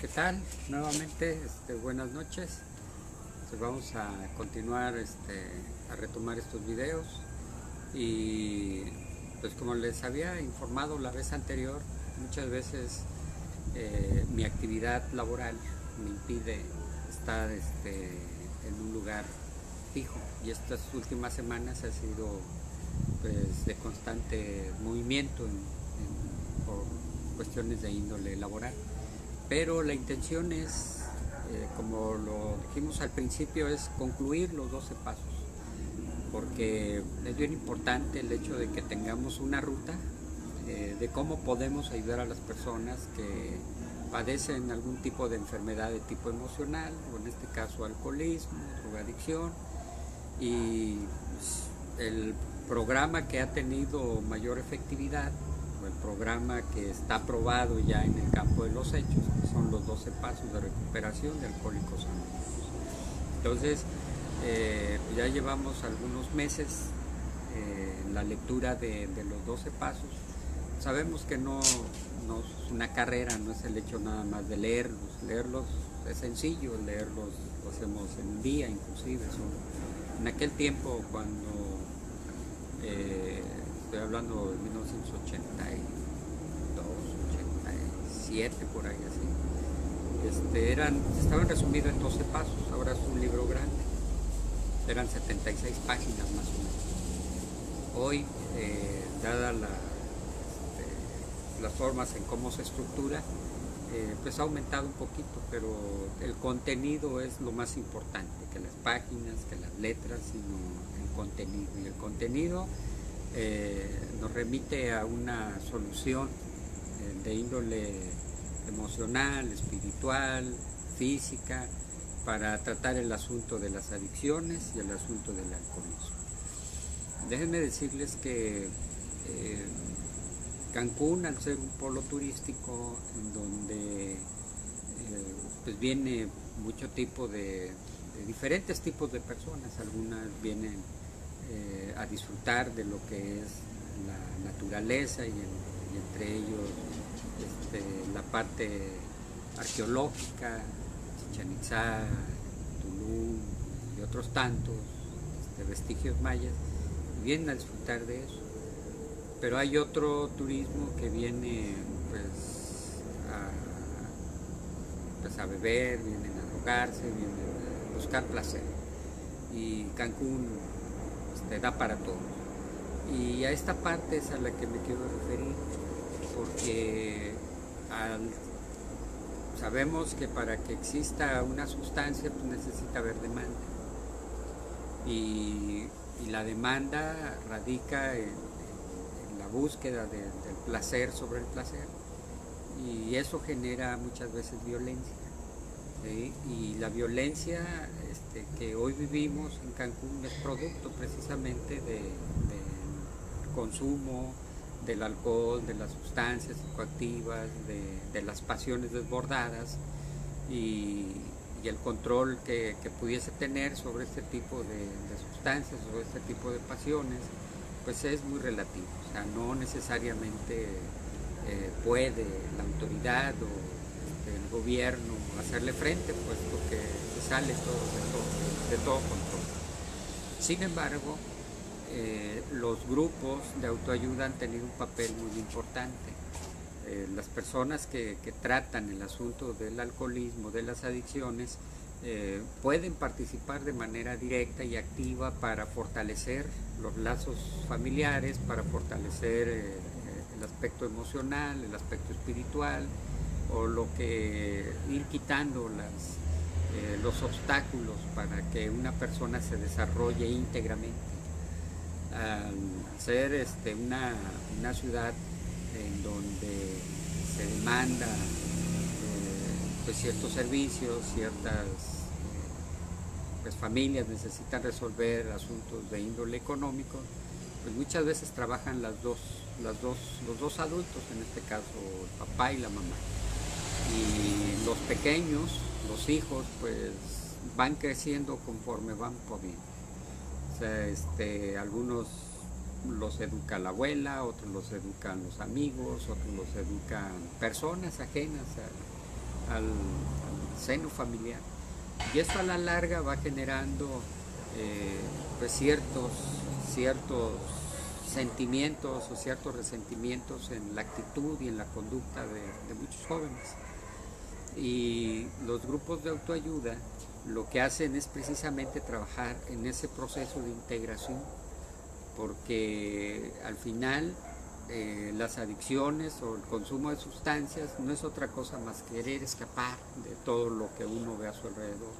¿Qué tal? Nuevamente, buenas noches. Vamos a continuar a retomar estos videos y pues como les había informado la vez anterior, muchas veces mi actividad laboral me impide estar en un lugar fijo, y estas últimas semanas ha sido pues de constante movimiento por cuestiones de índole laboral. Pero la intención es, como lo dijimos al principio, es concluir los 12 pasos, porque es bien importante el hecho de que tengamos una ruta de cómo podemos ayudar a las personas que padecen algún tipo de enfermedad de tipo emocional, o en este caso alcoholismo, drogadicción. Y el programa que ha tenido mayor efectividad, el programa que está aprobado ya en el campo de los hechos, que son los 12 pasos de recuperación de Alcohólicos Anónimos. Entonces, ya llevamos algunos meses en la lectura de los 12 pasos. Sabemos que no es una carrera, no es el hecho nada más de leerlos. Leerlos es sencillo, leerlos lo hacemos en un día inclusive. En aquel tiempo, cuando estoy hablando de 1982, 87, por ahí así, estaban resumidos en 12 pasos. Ahora es un libro grande, eran 76 páginas más o menos. Hoy, dada las formas en cómo se estructura, pues ha aumentado un poquito, pero el contenido es lo más importante, que las páginas, que las letras, sino el contenido. Y el contenido nos remite a una solución de índole emocional, espiritual, física, para tratar el asunto de las adicciones y el asunto del alcoholismo. Déjenme decirles que Cancún, al ser un polo turístico en donde pues viene mucho tipo de diferentes tipos de personas, algunas vienen a disfrutar de lo que es la naturaleza y entre ellos la parte arqueológica, Chichén Itzá, Tulum y otros tantos vestigios mayas, vienen a disfrutar de eso. Pero hay otro turismo que viene pues a beber, vienen a drogarse, vienen a buscar placer. Y Cancún da para todo. Y a esta parte es a la que me quiero referir, porque sabemos que para que exista una sustancia pues necesita haber demanda. Y la demanda radica en la búsqueda del placer sobre el placer, y eso genera muchas veces violencia, ¿sí? Y la violencia que hoy vivimos en Cancún es producto precisamente del consumo del alcohol, de las sustancias psicoactivas, de las pasiones desbordadas, y el control que pudiese tener sobre este tipo de sustancias, sobre este tipo de pasiones, pues es muy relativo. O sea, no necesariamente puede la autoridad o el gobierno hacerle frente, puesto que se sale de todo control. Sin embargo, los grupos de autoayuda han tenido un papel muy importante. Las personas que tratan el asunto del alcoholismo, de las adicciones, pueden participar de manera directa y activa para fortalecer los lazos familiares, para fortalecer el aspecto emocional, el aspecto espiritual, o ir quitando los obstáculos para que una persona se desarrolle íntegramente. Al ser una ciudad en donde se demanda pues ciertos servicios, ciertas pues familias necesitan resolver asuntos de índole económico, pues muchas veces trabajan los dos adultos, en este caso el papá y la mamá. Y los pequeños, los hijos, pues van creciendo conforme van pudiendo. O sea, algunos los educa la abuela, otros los educan los amigos, otros los educan personas ajenas al seno familiar. Y esto a la larga va generando pues ciertos sentimientos o ciertos resentimientos en la actitud y en la conducta de muchos jóvenes. Y los grupos de autoayuda lo que hacen es precisamente trabajar en ese proceso de integración, porque al final las adicciones o el consumo de sustancias no es otra cosa más que querer escapar de todo lo que uno ve a su alrededor.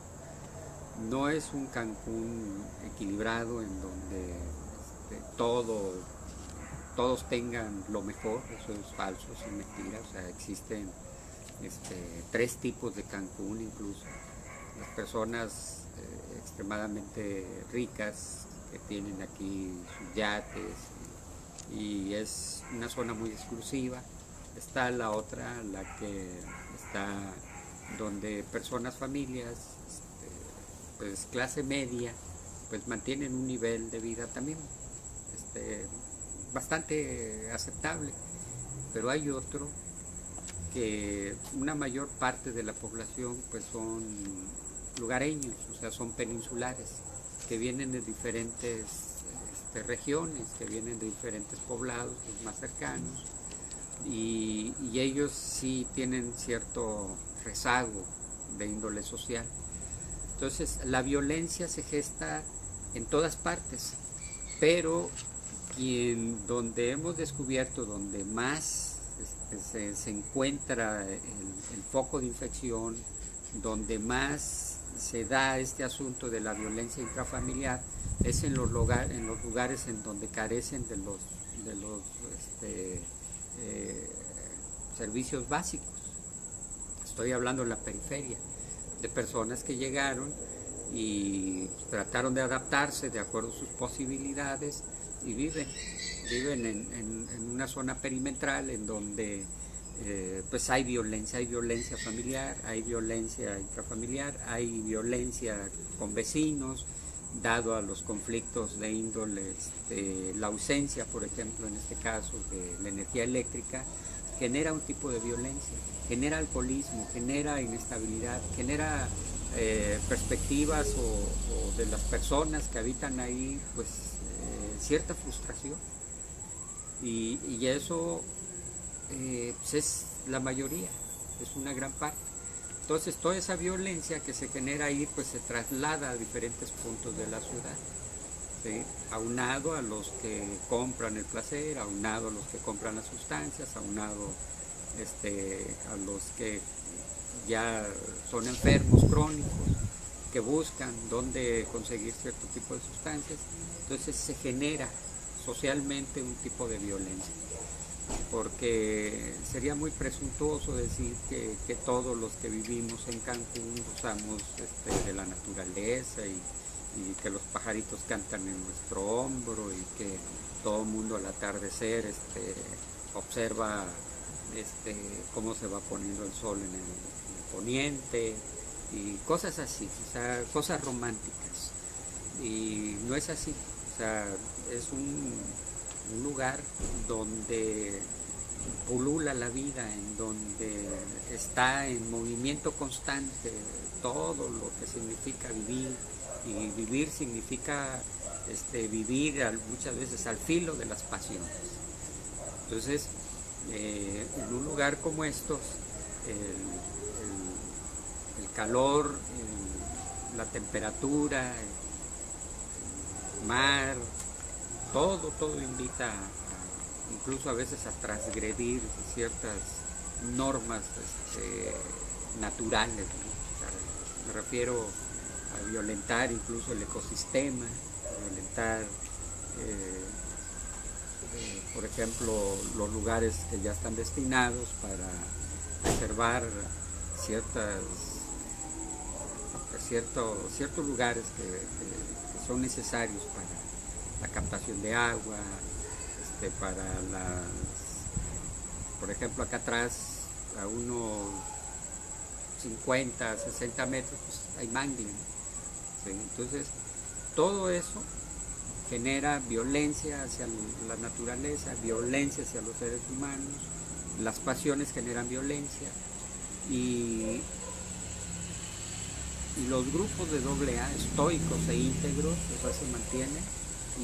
No es un Cancún equilibrado en donde todos tengan lo mejor. Eso es falso, es mentira. O sea, existen 3 tipos de Cancún incluso. Las personas extremadamente ricas que tienen aquí sus yates y es una zona muy exclusiva. Está la otra, la que está donde personas, familias, pues clase media, pues mantienen un nivel de vida también bastante aceptable. Pero hay otro que una mayor parte de la población pues son lugareños, o sea, son peninsulares, que vienen de diferentes regiones, que vienen de diferentes poblados los más cercanos, y ellos sí tienen cierto rezago de índole social. Entonces la violencia se gesta en todas partes, pero donde hemos descubierto, donde más se encuentra el foco de infección, donde más se da este asunto de la violencia intrafamiliar, es en los lugares en donde carecen de los servicios básicos. Estoy hablando de la periferia, de personas que llegaron y trataron de adaptarse de acuerdo a sus posibilidades y viven en una zona perimetral en donde pues hay violencia familiar, hay violencia intrafamiliar, hay violencia con vecinos, dado a los conflictos de índole, la ausencia, por ejemplo, en este caso, de la energía eléctrica, genera un tipo de violencia, genera alcoholismo, genera inestabilidad, genera perspectivas o de las personas que habitan ahí, pues cierta frustración. Y eso pues es la mayoría, es una gran parte. Entonces toda esa violencia que se genera ahí pues se traslada a diferentes puntos de la ciudad, ¿sí? Aunado a los que compran el placer, aunado a los que compran las sustancias, aunado a los que ya son enfermos crónicos, que buscan dónde conseguir cierto tipo de sustancias. Entonces se genera socialmente un tipo de violencia, porque sería muy presuntuoso decir que todos los que vivimos en Cancún gozamos de la naturaleza y que los pajaritos cantan en nuestro hombro y que todo el mundo al atardecer observa cómo se va poniendo el sol en el poniente y cosas así, o sea, cosas románticas. Y no es así, o sea, es un lugar donde pulula la vida, en donde está en movimiento constante todo lo que significa vivir, y vivir significa vivir muchas veces al filo de las pasiones. Entonces, en un lugar como estos, el calor, la temperatura, el mar, todo invita incluso a veces a transgredir ciertas normas naturales, ¿no? O sea, me refiero a violentar incluso el ecosistema, a violentar por ejemplo los lugares que ya están destinados para preservar ciertos lugares que son necesarios para la captación de agua, por ejemplo acá atrás a unos 50, 60 metros pues, hay mangle, ¿sí? Entonces todo eso genera violencia hacia la naturaleza, violencia hacia los seres humanos, las pasiones generan violencia y Y los grupos de AA, estoicos e íntegros, se mantienen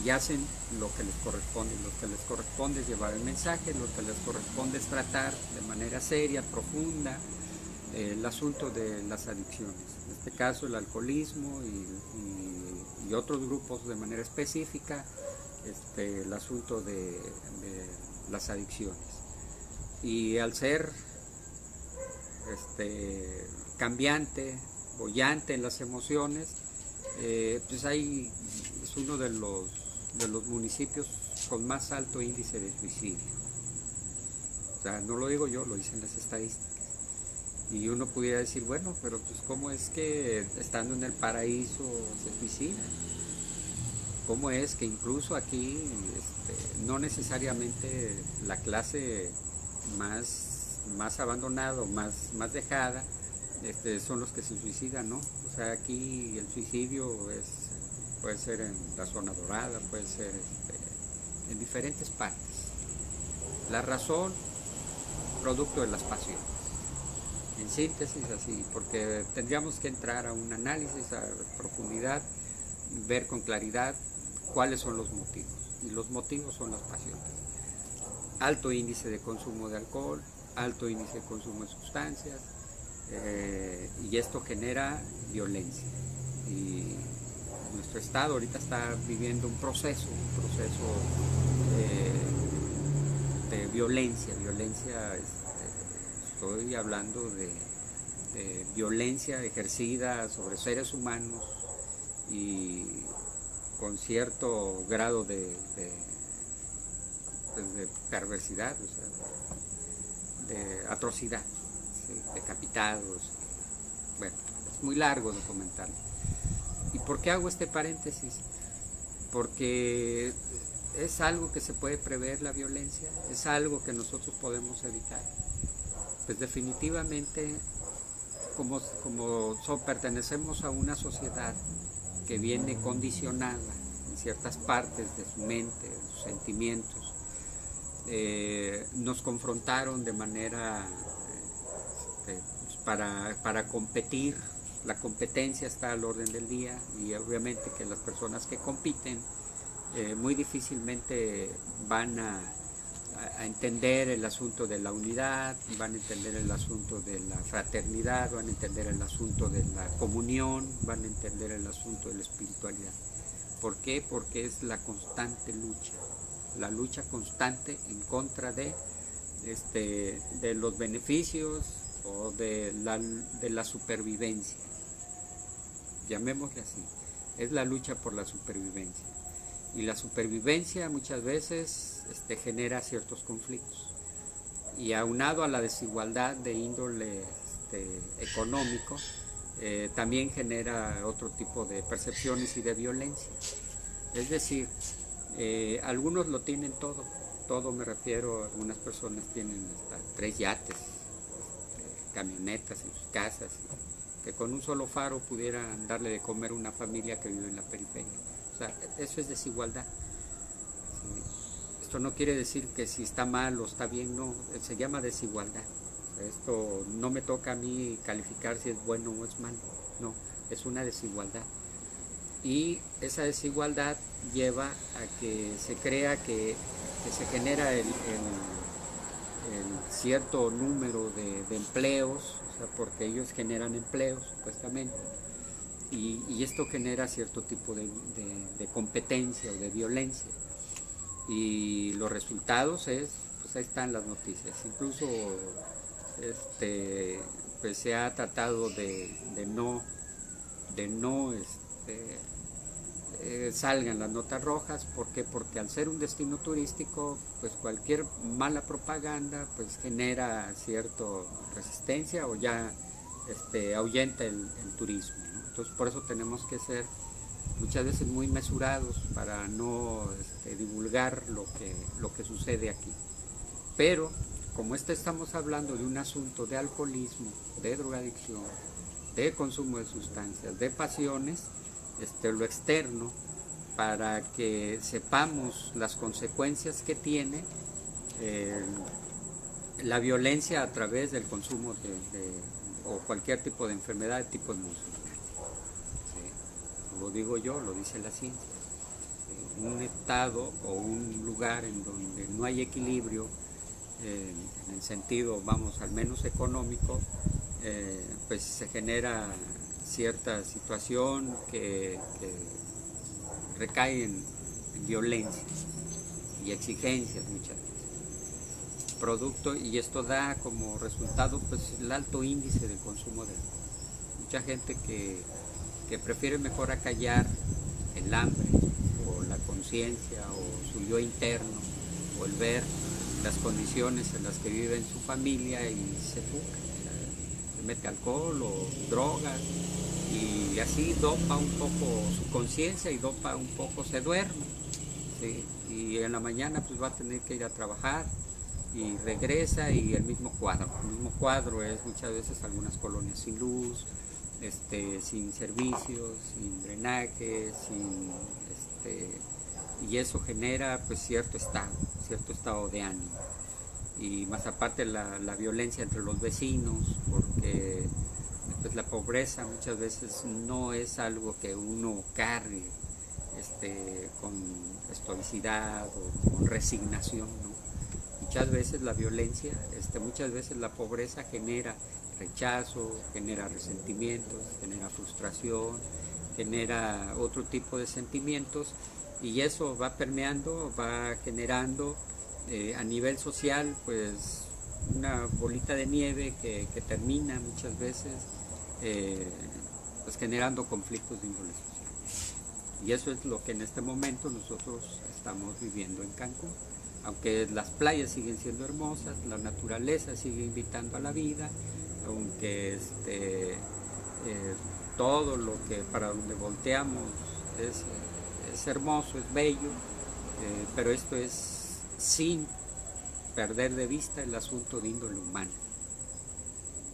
y hacen lo que les corresponde. Lo que les corresponde es llevar el mensaje, lo que les corresponde es tratar de manera seria, profunda, el asunto de las adicciones. En este caso el alcoholismo y otros grupos de manera específica, el asunto de las adicciones. Y al ser cambiante, boyante en las emociones, pues es uno de los municipios con más alto índice de suicidio. O sea, no lo digo yo, lo dicen las estadísticas. Y uno pudiera decir, bueno, pero pues ¿cómo es que estando en el paraíso se suicida? ¿Cómo es que incluso aquí no necesariamente la clase más abandonada, más dejada, son los que se suicidan, ¿no? O sea, aquí el suicidio puede ser en la zona dorada, puede ser en diferentes partes. La razón, producto de las pasiones. En síntesis así, porque tendríamos que entrar a un análisis a profundidad, ver con claridad cuáles son los motivos. Y los motivos son las pasiones. Alto índice de consumo de alcohol, alto índice de consumo de sustancias, y esto genera violencia. Y nuestro estado ahorita está viviendo un proceso de violencia. Estoy hablando de violencia ejercida sobre seres humanos y con cierto grado de perversidad, o sea, de atrocidad, ¿sí? Decapitados. Bueno, es muy largo de comentarlo. ¿Y por qué hago este paréntesis? Porque es algo que se puede prever, la violencia, es algo que nosotros podemos evitar. Pues definitivamente, como pertenecemos a una sociedad que viene condicionada en ciertas partes de su mente, de sus sentimientos, nos confrontaron de manera para competir. La competencia está al orden del día y obviamente que las personas que compiten muy difícilmente van a entender el asunto de la unidad, van a entender el asunto de la fraternidad, van a entender el asunto de la comunión, van a entender el asunto de la espiritualidad. ¿Por qué? Porque es la constante lucha, la lucha constante en contra de los beneficios o de la supervivencia, llamémosle así. Es la lucha por la supervivencia. Y la supervivencia muchas veces genera ciertos conflictos. Y aunado a la desigualdad de índole económico, también genera otro tipo de percepciones y de violencia. Es decir, algunos lo tienen todo me refiero, algunas personas tienen hasta 3 yates, camionetas en sus casas, que con un solo faro pudieran darle de comer a una familia que vive en la periferia. O sea, eso es desigualdad. ¿Sí? Esto no quiere decir que si está mal o está bien, no, se llama desigualdad. Esto no me toca a mí calificar si es bueno o es malo, no, es una desigualdad. Y esa desigualdad lleva a que se crea que se genera el cierto número de empleos, o sea, porque ellos generan empleos supuestamente. Y esto genera cierto tipo de competencia o de violencia. Y los resultados pues ahí están las noticias. Incluso pues se ha tratado de no salgan las notas rojas. ¿Por qué? Porque al ser un destino turístico, pues cualquier mala propaganda pues genera cierta resistencia o ya ahuyenta el turismo, ¿no? Entonces por eso tenemos que ser muchas veces muy mesurados para no divulgar lo que sucede aquí. Pero como estamos hablando de un asunto de alcoholismo, de drogadicción, de consumo de sustancias, de pasiones, lo externo, para que sepamos las consecuencias que tiene la violencia a través del consumo o cualquier tipo de enfermedad de tipo emocional. lo digo yo, lo dice la ciencia. Un estado o un lugar en donde no hay equilibrio, en el sentido, vamos, al menos económico, pues se genera cierta situación que recae en violencia y exigencias muchas veces. Producto, y esto da como resultado pues el alto índice de consumo de mucha gente que prefiere mejor acallar el hambre o la conciencia o su yo interno o el ver las condiciones en las que vive en su familia y se fuga, se mete alcohol o drogas y así dopa un poco su conciencia y dopa un poco, se duerme, ¿sí? Y en la mañana pues va a tener que ir a trabajar y regresa y el mismo cuadro es muchas veces algunas colonias sin luz, sin servicios, sin drenaje, y eso genera pues cierto estado de ánimo. Y más aparte la violencia entre los vecinos, porque pues la pobreza muchas veces no es algo que uno cargue con estoicidad o con resignación, ¿no? Muchas veces la violencia, muchas veces la pobreza genera rechazo, genera resentimientos, genera frustración, genera otro tipo de sentimientos y eso va permeando, va generando a nivel social pues una bolita de nieve que termina muchas veces pues generando conflictos de índole social. Y eso es lo que en este momento nosotros estamos viviendo en Cancún. Aunque las playas siguen siendo hermosas, la naturaleza sigue invitando a la vida, aunque todo lo que para donde volteamos es hermoso, es bello, pero esto es sin perder de vista el asunto de índole humana.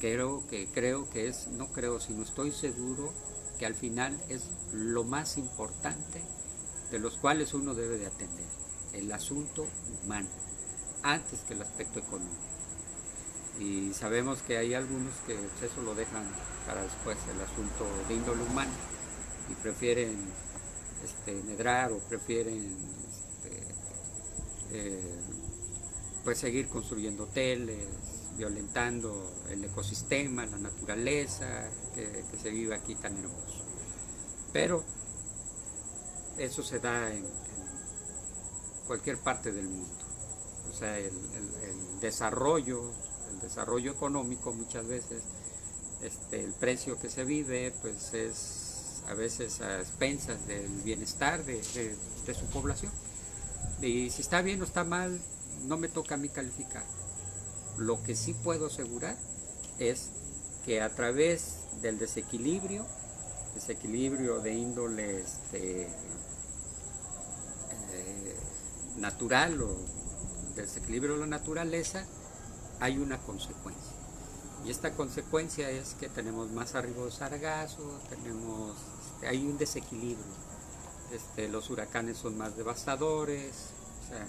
Creo que es, no creo, sino estoy seguro que al final es lo más importante de los cuales uno debe de atender, el asunto humano, antes que el aspecto económico. Y sabemos que hay algunos que eso lo dejan para después, el asunto de índole humana, y prefieren medrar o prefieren pues seguir construyendo hoteles, violentando el ecosistema, la naturaleza, que se vive aquí tan hermoso. Pero eso se da en cualquier parte del mundo. O sea, el desarrollo económico muchas veces, el precio que se vive pues es a veces a expensas del bienestar de su población. Y si está bien o está mal, no me toca a mí calificar. Lo que sí puedo asegurar es que a través del desequilibrio de índole natural o desequilibrio de la naturaleza, hay una consecuencia. Y esta consecuencia es que tenemos más arribo de sargazo, hay un desequilibrio. Los huracanes son más devastadores. O sea,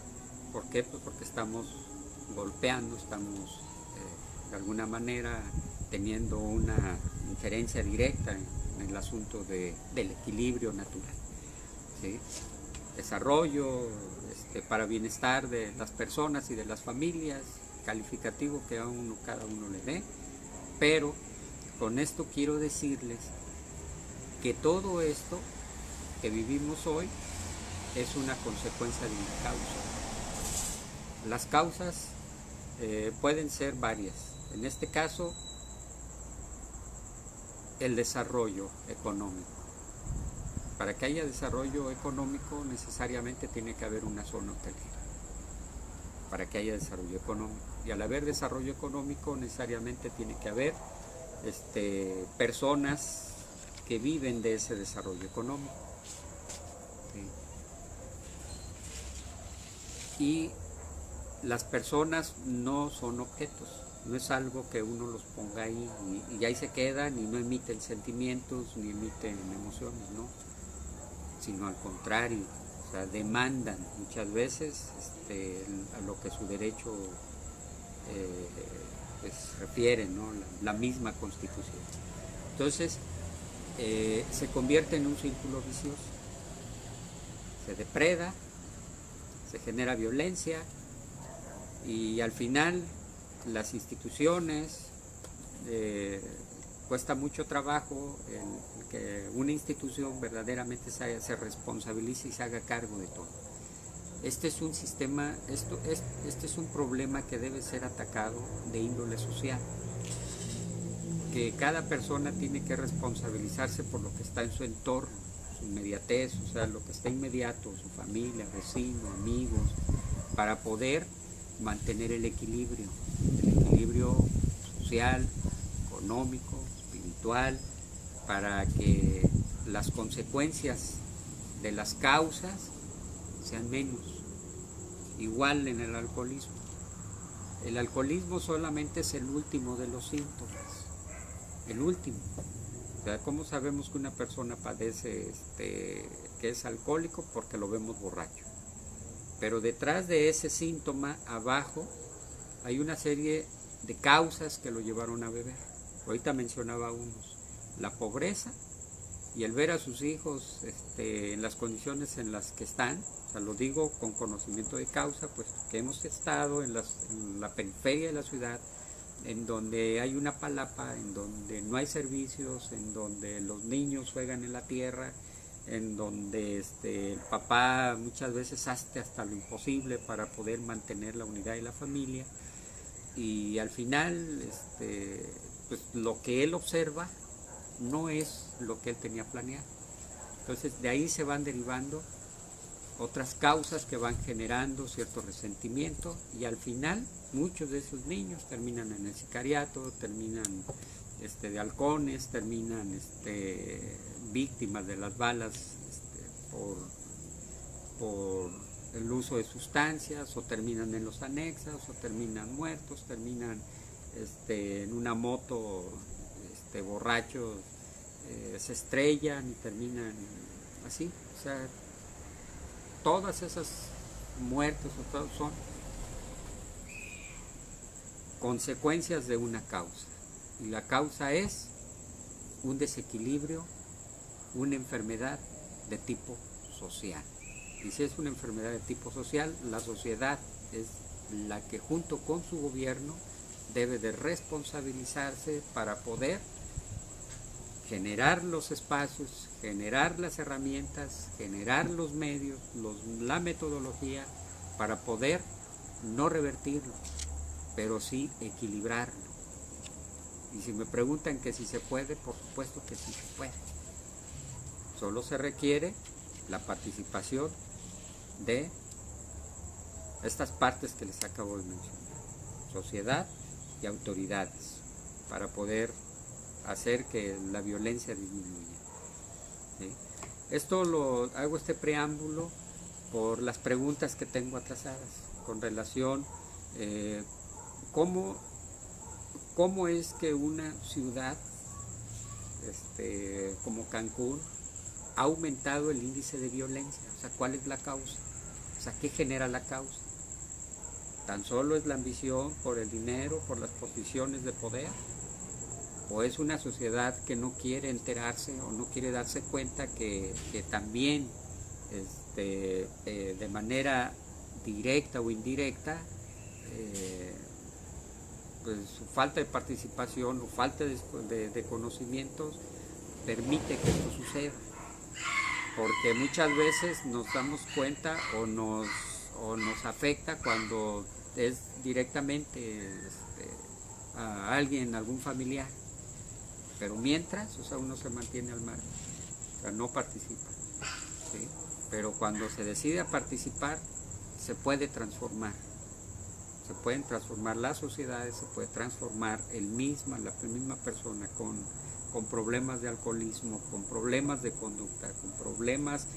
¿por qué? Pues porque estamos golpeando, estamos de alguna manera teniendo una injerencia directa en el asunto del equilibrio natural, ¿sí? Desarrollo para bienestar de las personas y de las familias, calificativo que cada uno le dé, pero con esto quiero decirles que todo esto que vivimos hoy es una consecuencia de una causa. Las causas pueden ser varias. En este caso, el desarrollo económico. Para que haya desarrollo económico necesariamente tiene que haber una zona hotelera. Para que haya desarrollo económico. Y al haber desarrollo económico necesariamente tiene que haber personas que viven de ese desarrollo económico. ¿Sí? Y las personas no son objetos, no es algo que uno los ponga ahí y ahí se quedan y no emiten sentimientos ni emiten emociones, ¿no? Sino al contrario, o sea, demandan muchas veces a lo que su derecho pues, refiere, ¿no? La misma Constitución. Entonces, se convierte en un círculo vicioso. Se depreda, se genera violencia y al final las instituciones, cuesta mucho trabajo el que una institución verdaderamente se responsabilice y se haga cargo de todo. Este es un sistema, este es un problema que debe ser atacado de índole social, que cada persona tiene que responsabilizarse por lo que está en su entorno, su inmediatez, o sea, lo que está inmediato, su familia, vecinos, amigos, para poder mantener el equilibrio social, económico, espiritual, para que las consecuencias de las causas sean menos. Igual en el alcoholismo. El alcoholismo solamente es el último de los síntomas. El último. O sea, ¿cómo sabemos que una persona padece que es alcohólico? Porque lo vemos borracho. Pero detrás de ese síntoma, abajo, hay una serie de causas que lo llevaron a beber. Ahorita mencionaba unos. La pobreza y el ver a sus hijos en las condiciones en las que están. O sea, lo digo con conocimiento de causa, pues que hemos estado en la periferia de la ciudad, en donde hay una palapa, en donde no hay servicios, en donde los niños juegan en la tierra, en donde el papá muchas veces hace hasta lo imposible para poder mantener la unidad de la familia, y al final pues lo que él observa no es lo que él tenía planeado. Entonces de ahí se van derivando otras causas que van generando cierto resentimiento, y al final muchos de esos niños terminan en el sicariato, terminan de halcones, terminan víctimas de las balas por el uso de sustancias, o terminan en los anexos, o terminan muertos, terminan en una moto borrachos, se estrellan y terminan así. O sea, todas esas muertes son consecuencias de una causa, y la causa es un desequilibrio, una enfermedad de tipo social. Y si es una enfermedad de tipo social, la sociedad es la que junto con su gobierno debe de responsabilizarse para poder generar los espacios, generar las herramientas, generar los medios, la metodología para poder no revertirlo, pero sí equilibrarlo. Y si me preguntan que si se puede, por supuesto que sí se puede. Solo se requiere la participación de estas partes que les acabo de mencionar, sociedad y autoridades, para poder hacer que la violencia disminuya. ¿Sí? Esto lo hago, este preámbulo, por las preguntas que tengo atrasadas con relación cómo es que una ciudad como Cancún ha aumentado el índice de violencia. O sea, ¿cuál es la causa? O sea, ¿qué genera la causa? ¿Tan solo es la ambición por el dinero, por las posiciones de poder? ¿O es una sociedad que no quiere enterarse o no quiere darse cuenta que también de manera directa o indirecta, pues su falta de participación o falta de conocimientos permite que esto suceda? Porque muchas veces nos damos cuenta o nos afecta cuando es directamente a alguien, algún familiar. Pero mientras, o sea, uno se mantiene al margen, o sea, no participa, ¿sí? Pero cuando se decide a participar, se puede transformar. Se pueden transformar las sociedades, se puede transformar la misma persona con problemas de alcoholismo, con problemas de conducta, con problemas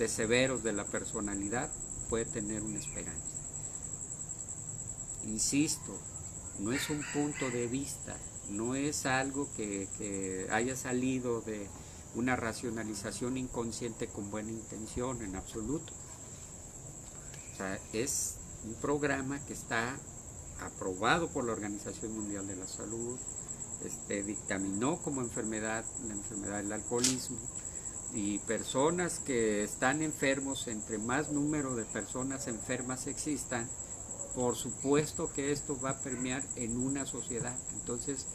severos de la personalidad, puede tener una esperanza. Insisto, no es un punto de vista, no es algo que haya salido de una racionalización inconsciente con buena intención, en absoluto. O sea, es un programa que está aprobado por la Organización Mundial de la Salud, dictaminó como enfermedad la enfermedad del alcoholismo, y personas que están enfermos, entre más número de personas enfermas existan, por supuesto que esto va a permear en una sociedad. Entonces,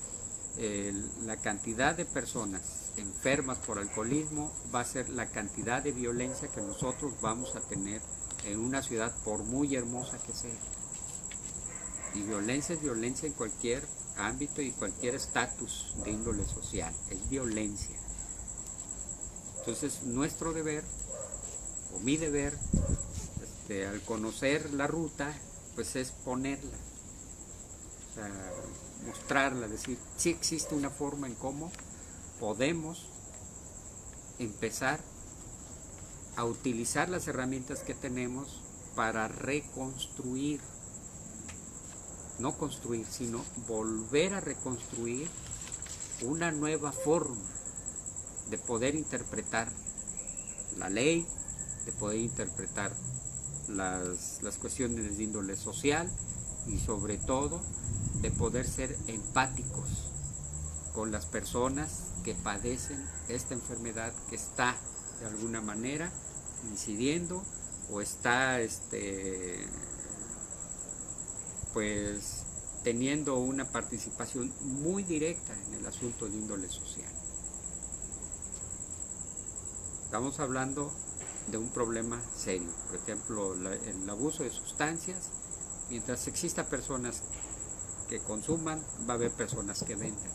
la cantidad de personas enfermas por alcoholismo va a ser la cantidad de violencia que nosotros vamos a tener en una ciudad, por muy hermosa que sea. Y violencia es violencia en cualquier ámbito y cualquier estatus de índole social, es violencia. Entonces, nuestro deber, o mi deber, al conocer la ruta, pues es ponerla, o sea, mostrarla, decir, sí existe una forma en cómo podemos empezar a utilizar las herramientas que tenemos para reconstruir, no construir, sino volver a reconstruir una nueva forma de poder interpretar la ley, de poder interpretar las cuestiones de índole social, y sobre todo de poder ser empáticos con las personas que padecen esta enfermedad, que está de alguna manera incidiendo o está pues teniendo una participación muy directa en el asunto de índole social. Estamos hablando de un problema serio, por ejemplo, el abuso de sustancias. Mientras exista personas que consuman, va a haber personas que vendan,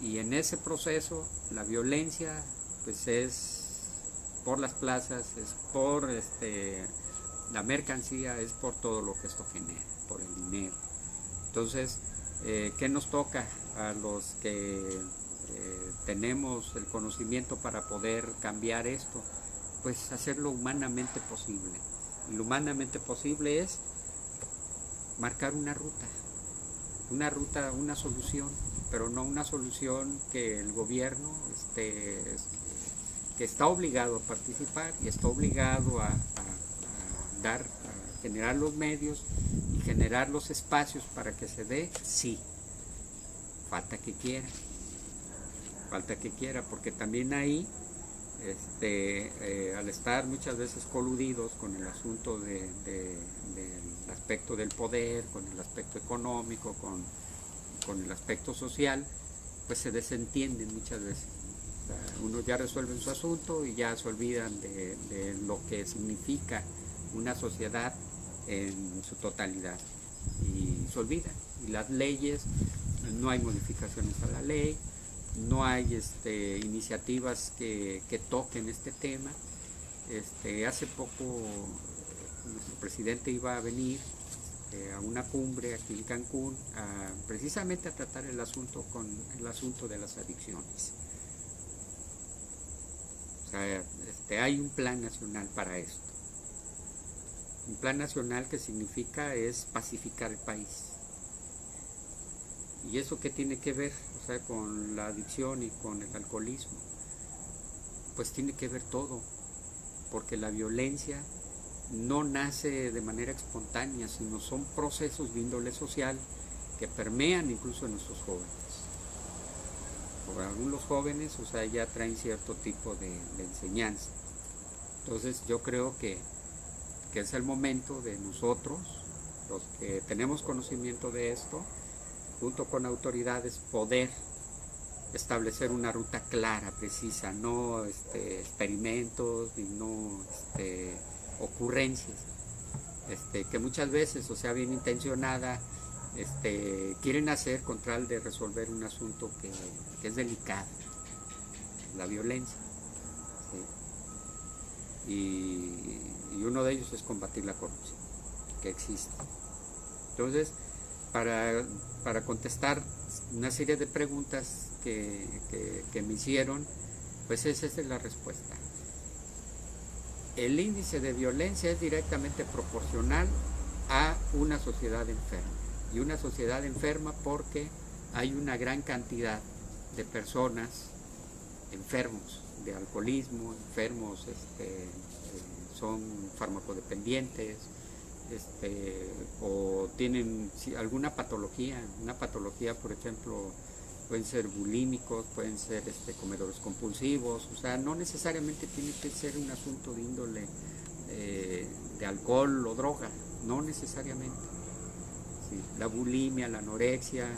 y en ese proceso la violencia pues es por las plazas, es por la mercancía, es por todo lo que esto genera, por el dinero. Entonces, ¿qué nos toca a los que tenemos el conocimiento para poder cambiar esto? Pues hacerlo humanamente posible. Y lo humanamente posible es marcar una ruta, una solución, pero no una solución que el gobierno que está obligado a participar y está obligado a generar los medios y generar los espacios para que se dé. Sí, falta que quiera, porque también ahí, al estar muchas veces coludidos con el asunto del aspecto del poder, con el aspecto económico, con el aspecto social, pues se desentienden muchas veces. O sea, uno ya resuelve su asunto y ya se olvidan de lo que significa una sociedad en su totalidad, y se olvidan. Y las leyes, no hay modificaciones a la ley, no hay iniciativas que toquen este tema. Hace poco nuestro presidente iba a venir a una cumbre aquí en Cancún, precisamente a tratar el asunto de las adicciones. O sea, hay un plan nacional para esto. Un plan nacional que significa es pacificar el país. ¿Y eso qué tiene que ver, o sea, con la adicción y con el alcoholismo? Pues tiene que ver todo, porque la violencia no nace de manera espontánea, sino son procesos de índole social que permean incluso en nuestros jóvenes. Por algunos jóvenes, o sea, ya traen cierto tipo de enseñanza. Entonces yo creo que es el momento de nosotros, los que tenemos conocimiento de esto, junto con autoridades, poder establecer una ruta clara, precisa, no experimentos ni no ocurrencias, que muchas veces, o sea, bien intencionada, quieren hacer con tal de resolver un asunto que es delicado, la violencia, ¿sí? Y uno de ellos es combatir la corrupción que existe. Entonces, para contestar una serie de preguntas que me hicieron, pues esa es la respuesta. El índice de violencia es directamente proporcional a una sociedad enferma. Y una sociedad enferma porque hay una gran cantidad de personas enfermos de alcoholismo, enfermos, son farmacodependientes, o tienen alguna patología, por ejemplo, pueden ser bulímicos, pueden ser comedores compulsivos, o sea, no necesariamente tiene que ser un asunto de índole de alcohol o droga, no necesariamente. Sí, la bulimia, la anorexia,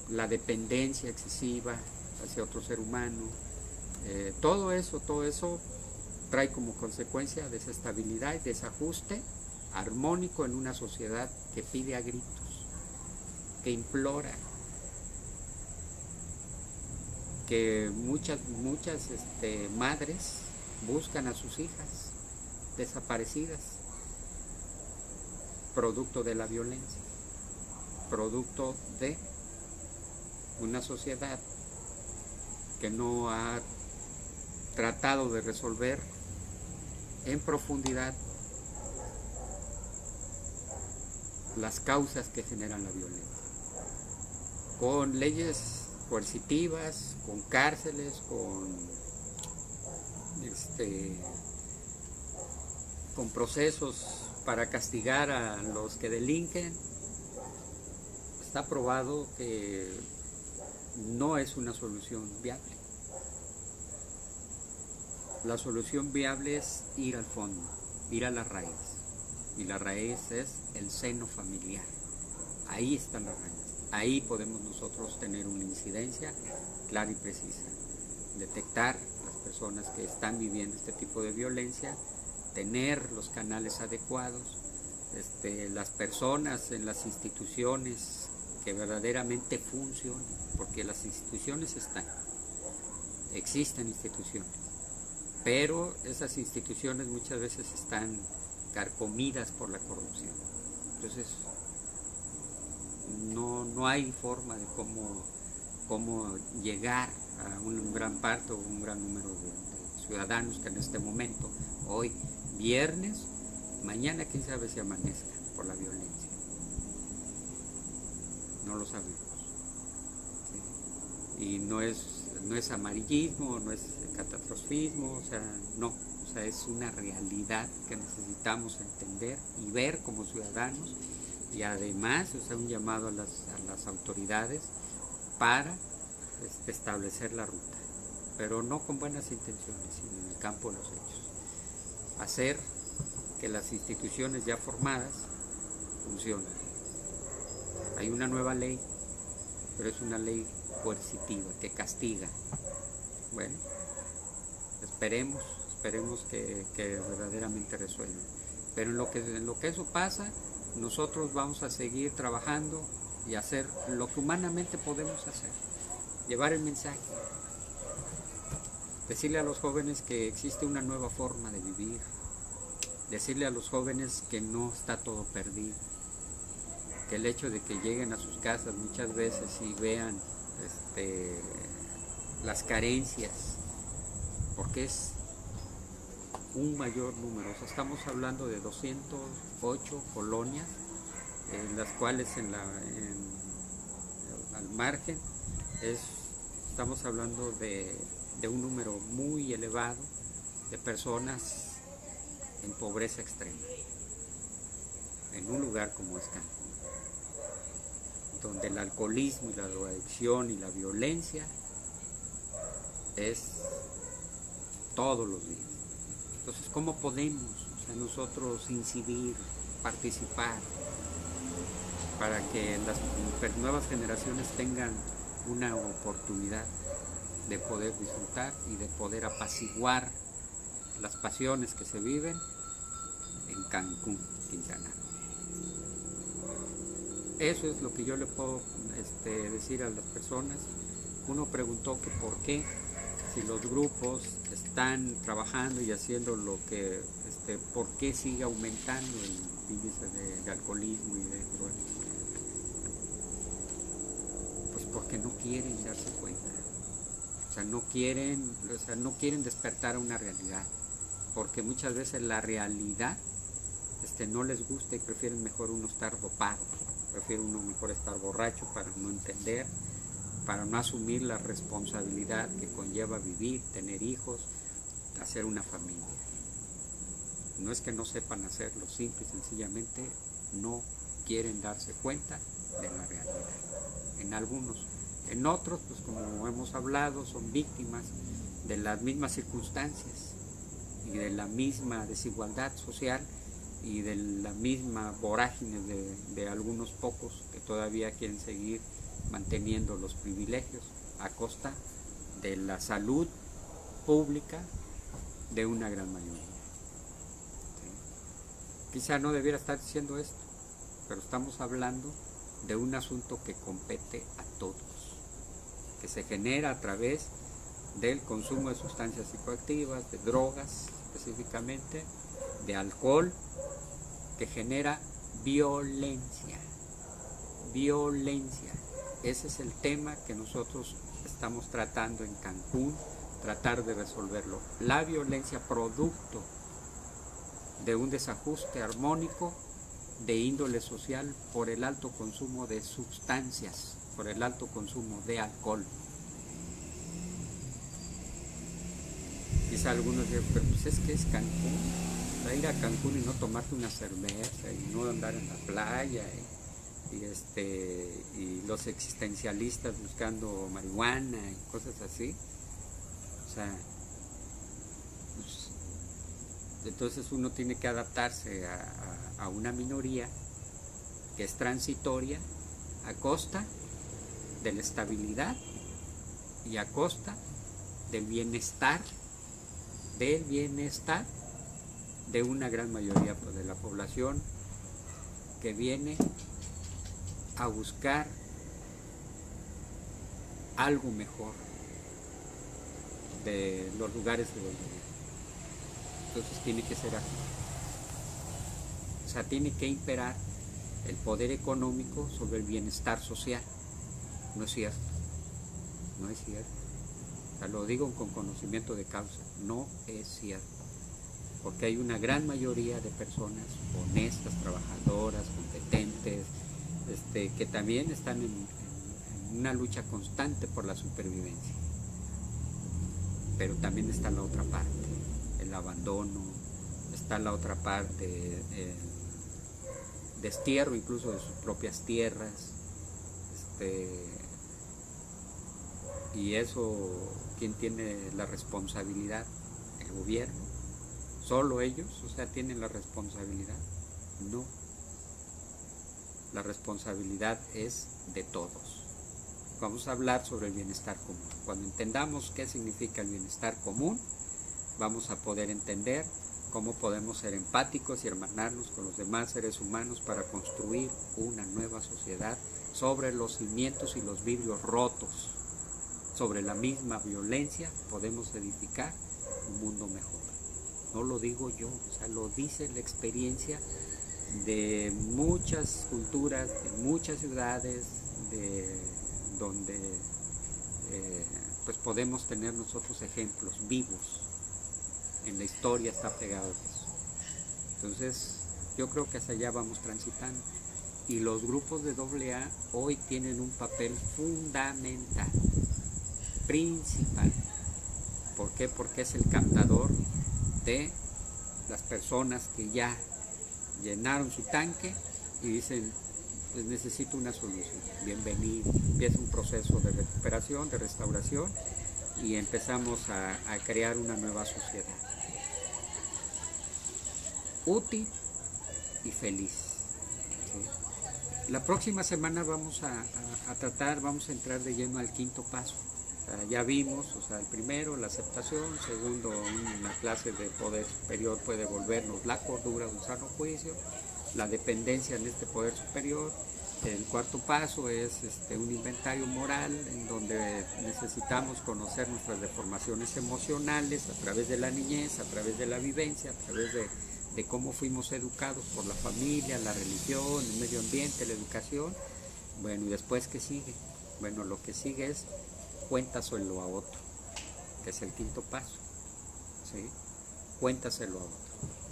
la dependencia excesiva hacia otro ser humano, todo eso trae como consecuencia desestabilidad y desajuste armónico en una sociedad que pide a gritos, que implora, que muchas madres buscan a sus hijas desaparecidas, producto de la violencia, producto de una sociedad que no ha tratado de resolver en profundidad las causas que generan la violencia, con leyes coercitivas, con cárceles, con procesos para castigar a los que delinquen. Está probado que no es una solución viable. La solución viable es ir al fondo, ir a la raíz. Y la raíz es el seno familiar. Ahí están las raíces. Ahí podemos nosotros tener una incidencia clara y precisa. Detectar las personas que están viviendo este tipo de violencia, tener los canales adecuados, las personas en las instituciones que verdaderamente funcionen, porque las instituciones existen instituciones, pero esas instituciones muchas veces están carcomidas por la corrupción. Entonces no hay forma de cómo llegar a un gran parte o un gran número de ciudadanos que en este momento, hoy viernes, mañana quién sabe si amanezca por la violencia. No lo sabemos. ¿Sí? Y no es amarillismo, no es catastrofismo, no. O sea, es una realidad que necesitamos entender y ver como ciudadanos, y además, un llamado a las autoridades para establecer la ruta, pero no con buenas intenciones, sino en el campo de los hechos. Hacer que las instituciones ya formadas funcionen. Hay una nueva ley, pero es una ley coercitiva, que castiga. Bueno, esperemos que verdaderamente resuelvan. Pero en lo que eso pasa, nosotros vamos a seguir trabajando y hacer lo que humanamente podemos hacer. Llevar el mensaje. Decirle a los jóvenes que existe una nueva forma de vivir. Decirle a los jóvenes que no está todo perdido. Que el hecho de que lleguen a sus casas muchas veces y vean las carencias, porque es un mayor número. O sea, estamos hablando de 208 colonias, en las cuales al margen estamos hablando de un número muy elevado de personas en pobreza extrema, en un lugar como es Cancún, donde el alcoholismo y la drogadicción y la violencia es todos los días. Entonces, ¿cómo podemos nosotros incidir, participar, para que las nuevas generaciones tengan una oportunidad de poder disfrutar y de poder apaciguar las pasiones que se viven en Cancún, Quintana Roo? Eso es lo que yo le puedo decir a las personas. Uno preguntó que por qué, si los grupos están trabajando y haciendo lo que, ¿por qué sigue aumentando el índice de alcoholismo y de drogas? Pues porque no quieren darse cuenta. O sea, no quieren despertar a una realidad, porque muchas veces la realidad no les gusta y prefieren mejor uno estar dopado, prefiere uno mejor estar borracho para no entender, para no asumir la responsabilidad que conlleva vivir, tener hijos, hacer una familia. No es que no sepan hacerlo, simple y sencillamente no quieren darse cuenta de la realidad. En algunos, en otros, pues como hemos hablado, son víctimas de las mismas circunstancias y de la misma desigualdad social y de la misma vorágine de algunos pocos que todavía quieren seguir manteniendo los privilegios a costa de la salud pública de una gran mayoría. ¿Sí? Quizá no debiera estar diciendo esto, pero estamos hablando de un asunto que compete a todos, que se genera a través del consumo de sustancias psicoactivas, de drogas específicamente, de alcohol, que genera violencia. Violencia. Ese es el tema que nosotros estamos tratando en Cancún, tratar de resolverlo. La violencia producto de un desajuste armónico de índole social por el alto consumo de sustancias, por el alto consumo de alcohol. Quizá algunos digan, pero pues es que es Cancún, va a ir a Cancún y no tomarte una cerveza y no andar en la playa y los existencialistas buscando marihuana y cosas así. O sea, pues, entonces uno tiene que adaptarse a una minoría que es transitoria a costa de la estabilidad y a costa del bienestar de una gran mayoría de la población que viene a buscar algo mejor de los lugares de donde viven. Entonces tiene que ser así. O sea, tiene que imperar el poder económico sobre el bienestar social. No es cierto. No es cierto. O sea, lo digo con conocimiento de causa. No es cierto. Porque hay una gran mayoría de personas honestas, trabajadoras, competentes, que también están en una lucha constante por la supervivencia. Pero también está la otra parte, el abandono, está la otra parte, el destierro incluso de sus propias tierras, y eso, ¿quién tiene la responsabilidad? ¿El gobierno? ¿Solo ellos? O sea, ¿tienen la responsabilidad? No. La responsabilidad es de todos. Vamos a hablar sobre el bienestar común. Cuando entendamos qué significa el bienestar común, vamos a poder entender cómo podemos ser empáticos y hermanarnos con los demás seres humanos para construir una nueva sociedad sobre los cimientos y los vidrios rotos. Sobre la misma violencia podemos edificar un mundo mejor. No lo digo yo, o sea, lo dice la experiencia de muchas culturas, de muchas ciudades, donde pues podemos tener nosotros ejemplos vivos. En la historia está pegado eso. Entonces, yo creo que hacia allá vamos transitando. Y los grupos de AA hoy tienen un papel fundamental, principal. ¿Por qué? Porque es el captador de las personas que ya llenaron su tanque y dicen, pues necesito una solución. Bienvenido. Empieza un proceso de recuperación, de restauración, y empezamos a crear una nueva sociedad útil y feliz. ¿Sí? La próxima semana vamos a entrar de lleno al quinto paso. O sea, ya vimos, el primero, la aceptación; segundo, una clase de poder superior puede volvernos la cordura, un sano juicio; la dependencia en este poder superior. El cuarto paso es un inventario moral, en donde necesitamos conocer nuestras deformaciones emocionales a través de la niñez, a través de la vivencia, a través de cómo fuimos educados por la familia, la religión, el medio ambiente, la educación. Bueno, ¿y después qué sigue? Bueno, lo que sigue es cuéntaselo a otro, que es el quinto paso. ¿Sí? Cuéntaselo a otro.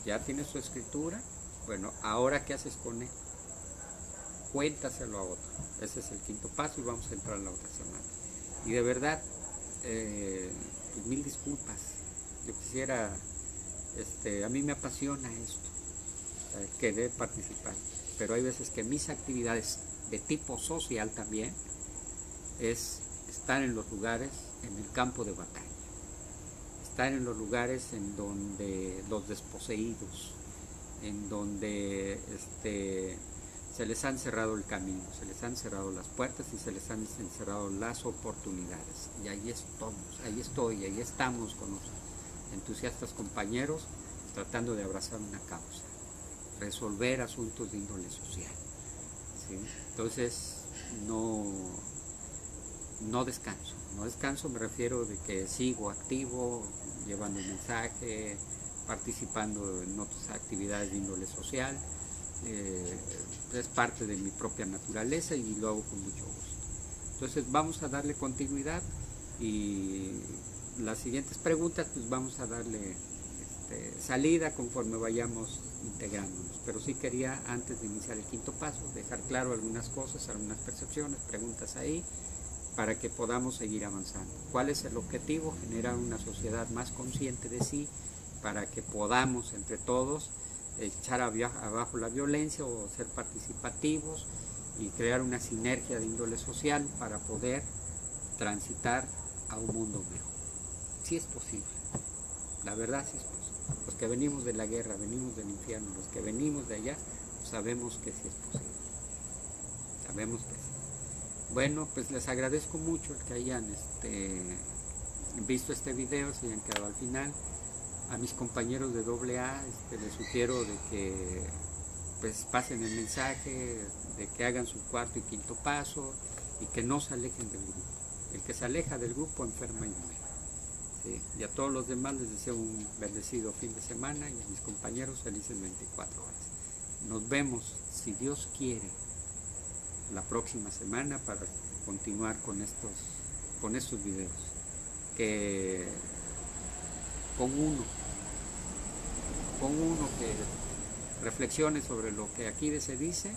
¿Ya tienes su escritura? Bueno, ¿ahora qué haces con él? Cuéntaselo a otro. Ese es el quinto paso y vamos a entrar la otra semana. Y de verdad, pues mil disculpas. Yo quisiera, a mí me apasiona esto, querer participar, pero hay veces que mis actividades de tipo social también, es estar en los lugares, en el campo de batalla, estar en los lugares en donde los desposeídos, en donde se les han cerrado el camino, se les han cerrado las puertas y se les han cerrado las oportunidades. Y ahí ahí estamos con los entusiastas compañeros tratando de abrazar una causa, resolver asuntos de índole social, ¿sí? Entonces no descanso, me refiero de que sigo activo, llevando el mensaje, participando en otras actividades de índole social. Es parte de mi propia naturaleza y lo hago con mucho gusto. Entonces vamos a darle continuidad y las siguientes preguntas pues vamos a darle salida conforme vayamos integrándonos. Pero sí quería, antes de iniciar el quinto paso, dejar claro algunas cosas, algunas percepciones, preguntas ahí, para que podamos seguir avanzando. ¿Cuál es el objetivo? Generar una sociedad más consciente de sí, para que podamos entre todos echar abajo la violencia o ser participativos y crear una sinergia de índole social para poder transitar a un mundo mejor. Sí es posible, la verdad sí es posible. Los que venimos de la guerra, venimos del infierno, los que venimos de allá, sabemos que sí es posible, sabemos que sí. Bueno, pues les agradezco mucho el que hayan visto este video, se hayan quedado al final. A mis compañeros de AA les sugiero de que pues pasen el mensaje, de que hagan su cuarto y quinto paso y que no se alejen del grupo. El que se aleja del grupo enferma y muere, ¿sí? Y a todos los demás les deseo un bendecido fin de semana y a mis compañeros felices 24 horas. Nos vemos, si Dios quiere, la próxima semana para continuar con estos videos. Que con uno que reflexione sobre lo que aquí se dice,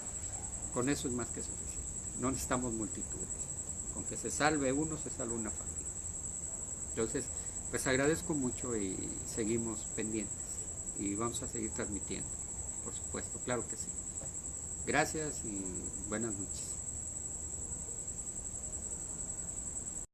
con eso es más que suficiente. No necesitamos multitudes. Con que se salve uno, se salva una familia. Entonces, pues agradezco mucho y seguimos pendientes. Y vamos a seguir transmitiendo, por supuesto, claro que sí. Gracias y buenas noches.